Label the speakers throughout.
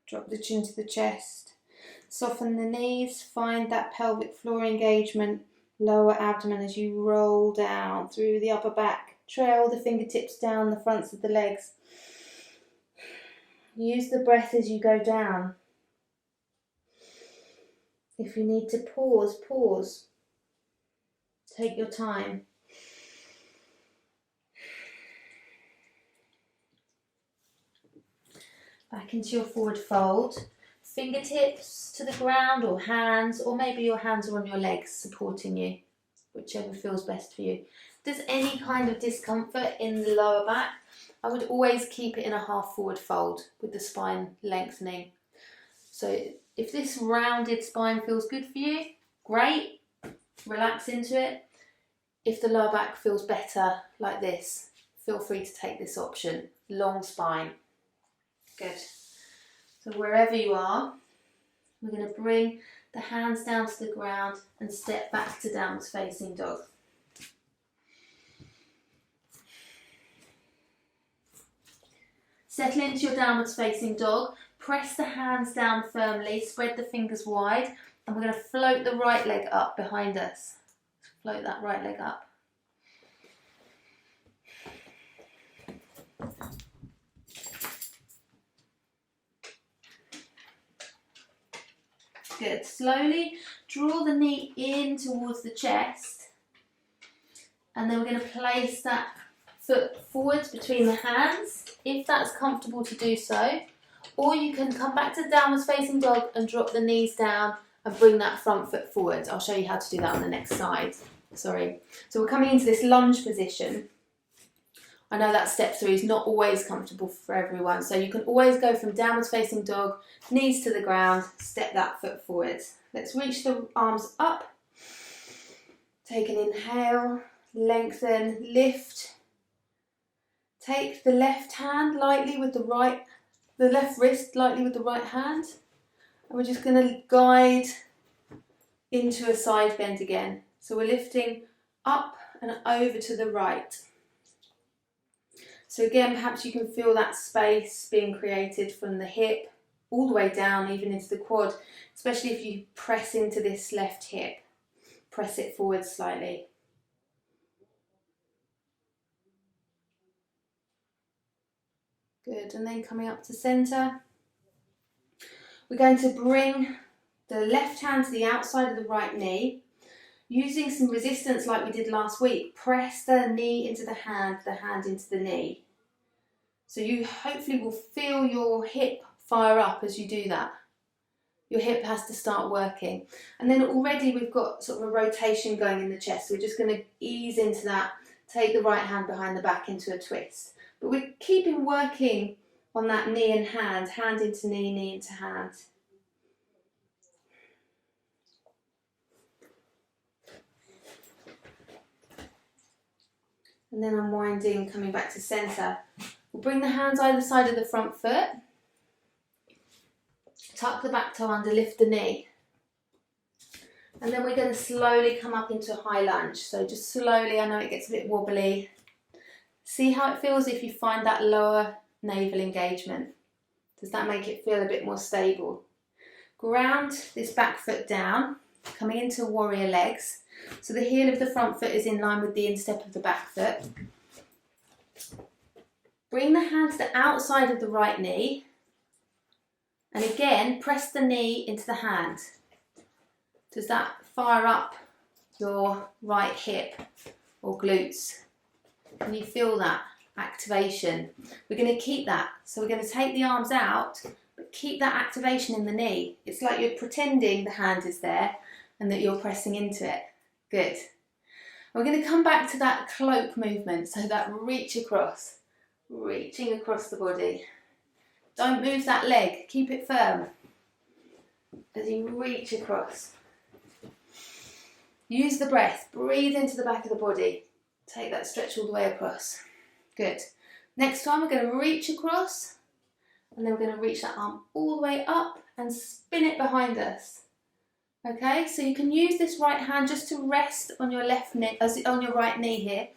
Speaker 1: Drop the chin to the chest. Soften the knees, find that pelvic floor engagement, lower abdomen as you roll down through the upper back. Trail the fingertips down the fronts of the legs. Use the breath as you go down. If you need to pause, pause. Take your time. Back into your forward fold. Fingertips to the ground or hands, or maybe your hands are on your legs supporting you, whichever feels best for you. If there's any kind of discomfort in the lower back, I would always keep it in a half forward fold with the spine lengthening. So if this rounded spine feels good for you, great, relax into it. If the lower back feels better like this, feel free to take this option, long spine. Good. So wherever you are, we're going to bring the hands down to the ground and step back to downwards facing dog. Settle into your downwards facing dog. Press the hands down firmly, spread the fingers wide, and we're going to float the right leg up behind us. Float that right leg up. Good. Slowly draw the knee in towards the chest, and then we're going to place that foot forwards between the hands, if that's comfortable to do so. Or you can come back to downwards facing dog and drop the knees down and bring that front foot forward. I'll show you how to do that on the next slide. Sorry. So we're coming into this lunge position. I know that step 3 is not always comfortable for everyone, so you can always go from downwards facing dog, knees to the ground, step that foot forward. Let's reach the arms up. Take an inhale, lengthen, lift. Take the left hand lightly with the left wrist lightly with the right hand, and we're just going to guide into a side bend again. So we're lifting up and over to the right. So again, perhaps you can feel that space being created from the hip all the way down, even into the quad, especially if you press into this left hip. Press it forward slightly. Good, and then coming up to centre. We're going to bring the left hand to the outside of the right knee. Using some resistance like we did last week, press the knee into the hand into the knee. So you hopefully will feel your hip fire up as you do that. Your hip has to start working. And then already we've got sort of a rotation going in the chest. So we're just going to ease into that, take the right hand behind the back into a twist. But we're keeping working on that knee and hand into knee, knee into hand. And then unwinding, coming back to centre. We'll bring the hands either side of the front foot. Tuck the back toe under, lift the knee. And then we're going to slowly come up into a high lunge. So just slowly, I know it gets a bit wobbly. See how it feels if you find that lower navel engagement. Does that make it feel a bit more stable? Ground this back foot down, coming into warrior legs. So the heel of the front foot is in line with the instep of the back foot. Bring the hand to the outside of the right knee. And again, press the knee into the hand. Does that fire up your right hip or glutes? Can you feel that activation? We're going to keep that. So we're going to take the arms out, but keep that activation in the knee. It's like you're pretending the hand is there and that you're pressing into it. Good. We're going to come back to that cloak movement, so that reach across, reaching across the body. Don't move that leg, keep it firm as you reach across. Use the breath, breathe into the back of the body. Take that stretch all the way across. Good. Next time we're going to reach across, and then we're going to reach that arm all the way up and spin it behind us. Okay, so you can use this right hand just to rest on your left knee, on your right knee here.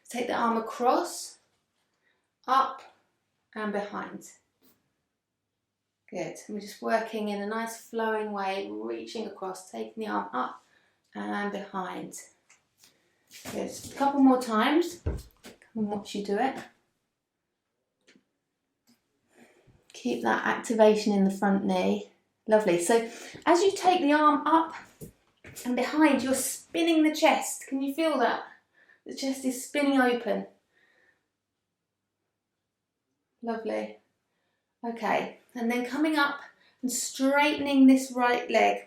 Speaker 1: Take the arm across, up and behind. Good. And we're just working in a nice flowing way, reaching across, taking the arm up and behind. Good. A couple more times. Come and watch you do it. Keep that activation in the front knee. Lovely. So as you take the arm up and behind, you're spinning the chest. Can you feel that? The chest is spinning open. Lovely. Okay, and then coming up and straightening this right leg.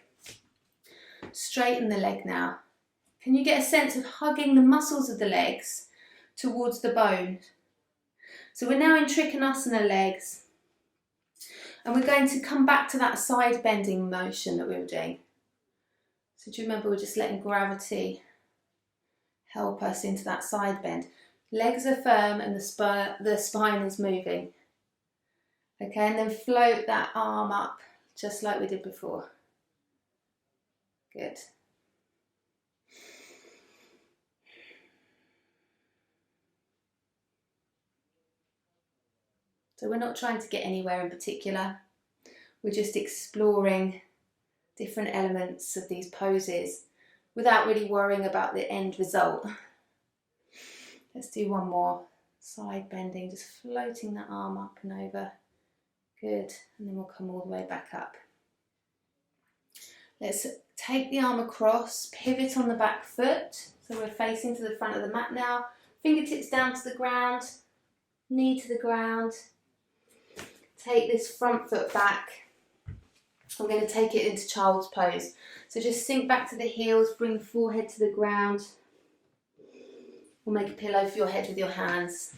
Speaker 1: Straighten the leg now. Can you get a sense of hugging the muscles of the legs towards the bone? So we're now in Trikonasana legs. And we're going to come back to that side bending motion that we were doing. So do you remember we're just letting gravity help us into that side bend. Legs are firm and the spine is moving. Okay, and then float that arm up just like we did before. Good. So we're not trying to get anywhere in particular. We're just exploring different elements of these poses without really worrying about the end result. Let's do one more. Side bending, just floating that arm up and over. Good, and then we'll come all the way back up. Let's take the arm across, pivot on the back foot. So we're facing to the front of the mat now. Fingertips down to the ground, knee to the ground. Take this front foot back. I'm going to take it into child's pose. So just sink back to the heels, bring the forehead to the ground. We'll make a pillow for your head with your hands.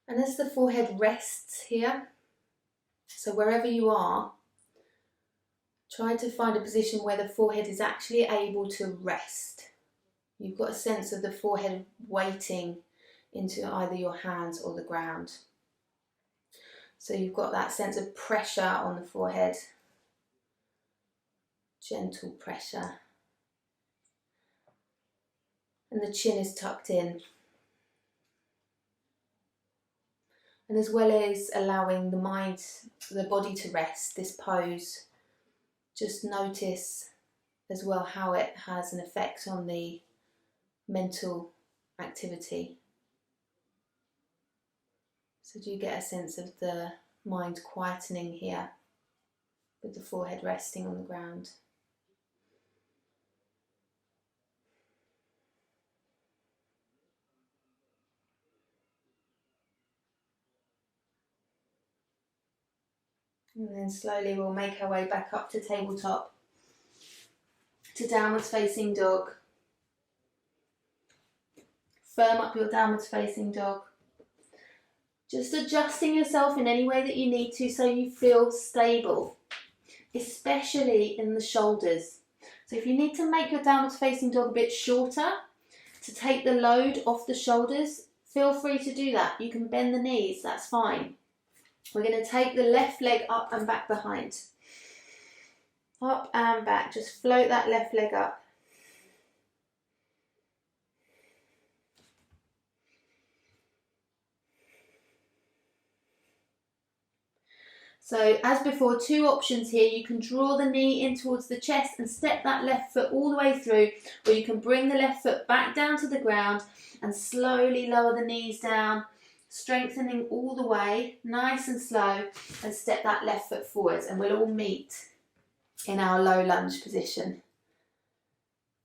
Speaker 1: And as the forehead rests here, so wherever you are, try to find a position where the forehead is actually able to rest. You've got a sense of the forehead weighting into either your hands or the ground. So you've got that sense of pressure on the forehead, gentle pressure. And the chin is tucked in. And as well as allowing the mind, the body to rest, this pose, just notice as well how it has an effect on the mental activity. So do you get a sense of the mind quietening here with the forehead resting on the ground? And then slowly we'll make our way back up to tabletop, to downwards facing dog. Firm up your downwards facing dog. Just adjusting yourself in any way that you need to so you feel stable, especially in the shoulders. So if you need to make your downwards facing dog a bit shorter to take the load off the shoulders, feel free to do that. You can bend the knees, that's fine. We're going to take the left leg up and back behind. Up and back, just float that left leg up. So as before, two options here. You can draw the knee in towards the chest and step that left foot all the way through, or you can bring the left foot back down to the ground and slowly lower the knees down, strengthening all the way, nice and slow, and step that left foot forwards, and we'll all meet in our low lunge position.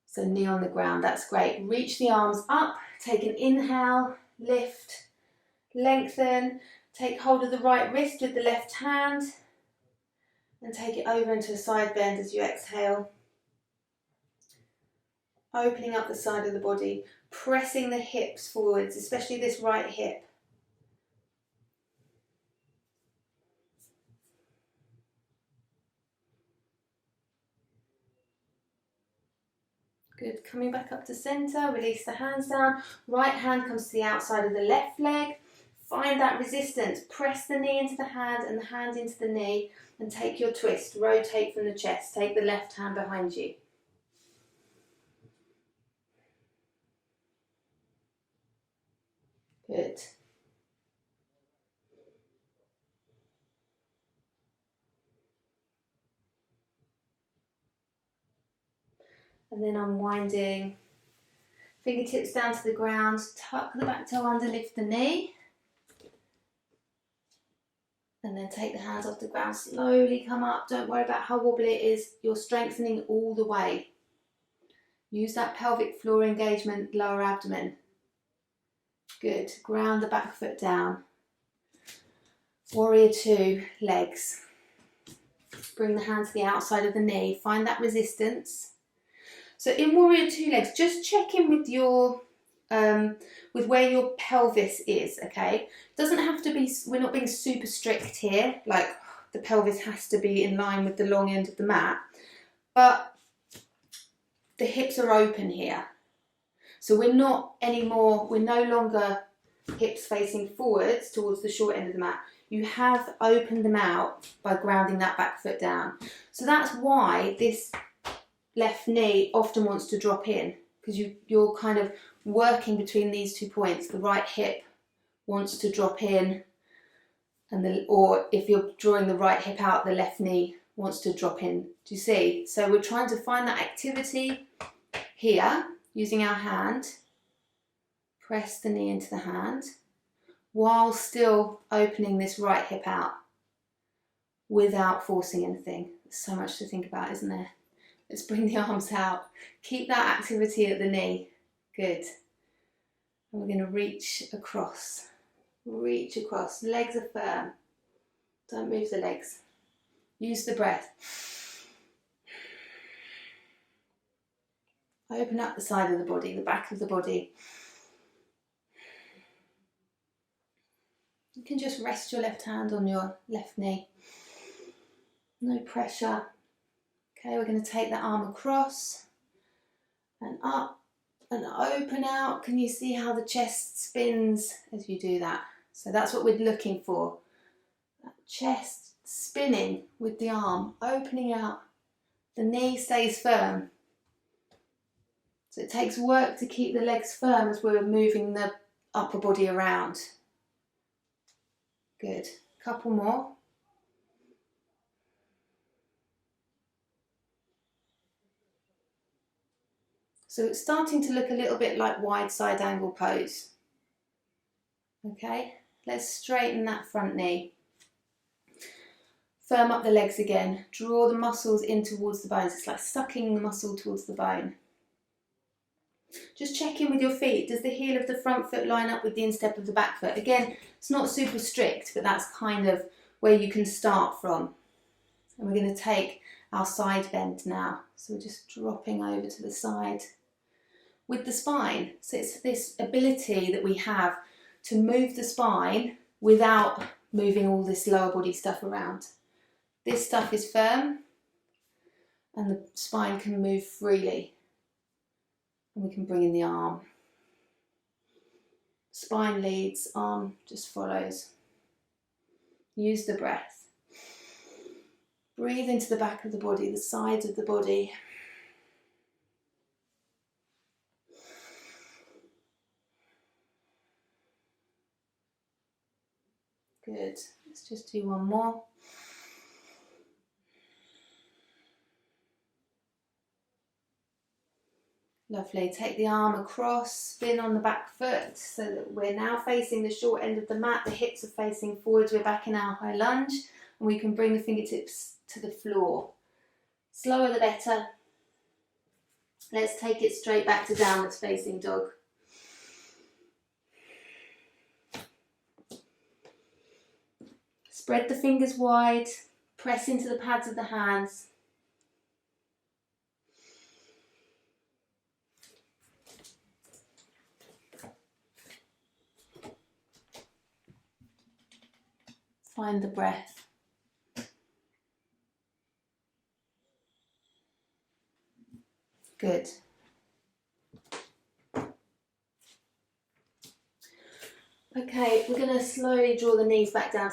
Speaker 1: So knee on the ground, that's great. Reach the arms up, take an inhale, lift, lengthen. Take hold of the right wrist with the left hand and take it over into a side bend as you exhale. Opening up the side of the body, pressing the hips forwards, especially this right hip. Good, coming back up to centre, release the hands down. Right hand comes to the outside of the left leg. Find that resistance. Press the knee into the hand and the hand into the knee and take your twist. Rotate from the chest. Take the left hand behind you. Good. And then unwinding. Fingertips down to the ground. Tuck the back toe under, lift the knee. And then take the hands off the ground. Slowly come up. Don't worry about how wobbly it is. You're strengthening all the way. Use that pelvic floor engagement, lower abdomen. Good. Ground the back foot down. Warrior two, legs. Bring the hand to the outside of the knee. Find that resistance. So in warrior two legs, just check in with your with where your pelvis is, okay? Doesn't have to be, we're not being super strict here, like the pelvis has to be in line with the long end of the mat, but the hips are open here. So we're no longer hips facing forwards towards the short end of the mat. You have opened them out by grounding that back foot down. So that's why this left knee often wants to drop in, because you're kind of working between these 2 points. The right hip wants to drop in, or if you're drawing the right hip out, the left knee wants to drop in. Do you see? So we're trying to find that activity here using our hand. Press the knee into the hand while still opening this right hip out without forcing anything. There's so much to think about, isn't there? Let's bring the arms out. Keep that activity at the knee. Good. And we're going to reach across. Reach across. Legs are firm. Don't move the legs. Use the breath. Open up the side of the body, the back of the body. You can just rest your left hand on your left knee. No pressure. Okay, we're going to take that arm across and up and open out. Can you see how the chest spins as you do that? So that's what we're looking for. That chest spinning with the arm, opening out. The knee stays firm. So it takes work to keep the legs firm as we're moving the upper body around. Good. Couple more. So it's starting to look a little bit like wide side angle pose. Okay, let's straighten that front knee. Firm up the legs again. Draw the muscles in towards the bones. It's like sucking the muscle towards the bone. Just check in with your feet. Does the heel of the front foot line up with the instep of the back foot? Again, it's not super strict, but that's kind of where you can start from. And we're going to take our side bend now. So we're just dropping over to the side with the spine. So it's this ability that we have to move the spine without moving all this lower body stuff around. This stuff is firm and the spine can move freely. And we can bring in the arm. Spine leads, arm just follows. Use the breath. Breathe into the back of the body, the sides of the body. Good. Let's just do one more. Lovely. Take the arm across, spin on the back foot so that we're now facing the short end of the mat. The hips are facing forwards. We're back in our high lunge and we can bring the fingertips to the floor. Slower the better. Let's take it straight back to downwards facing dog. Spread the fingers wide, press into the pads of the hands. Find the breath. Good. Okay, we're going to slowly draw the knees back down to